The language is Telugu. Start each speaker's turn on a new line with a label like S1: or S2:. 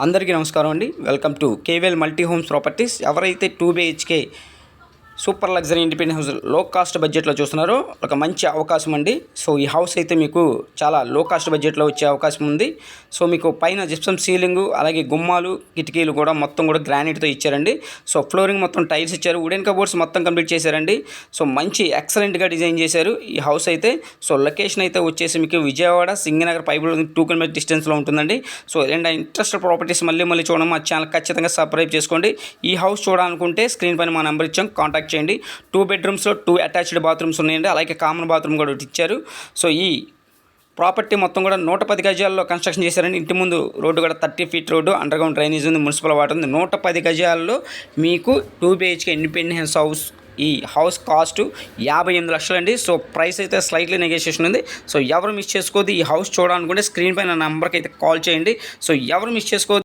S1: అందరికీ నమస్కారం అండి. Welcome to KVL multi homes properties. ఎవరైతే 2 BHK super luxury independent house లో కాస్ట్ బడ్జెట్లో చూస్తున్నారో ఒక మంచి అవకాశం అండి. సో ఈ హౌస్ అయితే మీకు చాలా లో కాస్ట్ బడ్జెట్లో వచ్చే అవకాశం ఉంది. సో మీకు పైన జిప్సమ్ సీలింగ్, అలాగే గుమ్మాలు, కిటికీలు కూడా మొత్తం కూడా గ్రానైట్తో ఇచ్చారండి. సో ఫ్లోరింగ్ మొత్తం టైల్స్ ఇచ్చారు, వుడెన్ కబోర్డ్స్ మొత్తం కంప్లీట్ చేశారండి. సో మంచి ఎక్సలెంట్గా డిజైన్ చేశారు ఈ హౌస్ అయితే. సో లొకేషన్ అయితే వచ్చేసి మీకు విజయవాడ సింగనగర్ పైపులో 2 km డిస్టెన్స్లో ఉంటుందండి. సో ఇలాంటి ఇంట్రెస్టెడ్ ప్రాపర్టీస్ మళ్ళీ చూడడం మా ఛానల్ ఖచ్చితంగా సబ్స్క్రైబ్ చేసుకోండి. ఈ హౌస్ చూడాలనుకుంటే స్క్రీన్ పైన మా నెంబర్ ఇచ్చాం, కాంటాక్ట్ చేయండి. 2 bedrooms 2 అటాచ్డ్ బాత్రూమ్స్ ఉన్నాయండి, అలాగే కామన్ బాత్రూమ్ కూడా ఇచ్చారు. సో ఈ ప్రాపర్టీ మొత్తం కూడా 110 గజాల్లో కన్స్ట్రక్షన్ చేశారండి. ఇంటి ముందు రోడ్డు కూడా 30 feet రోడ్డు, అండర్గ్రౌండ్ డ్రైనేజ్ ఉంది, మున్సిపల్ వాటర్ ఉంది. 110 గజాల్లో మీకు 2 BHK ఇండిపెండెంట్ హౌస్. ఈ హౌస్ కాస్ట్ 58 లక్షలు అండి. సో ప్రైస్ అయితే స్లైట్లీ నెగోషియేషన్ ఉంది. సో ఎవరు మిస్ చేసుకోవద్దు. ఈ హౌస్ చూడాలనుకుంటే స్క్రీన్ పైన నెంబర్కి అయితే కాల్ చేయండి. సో ఎవరు మిస్ చేసుకోవద్దు.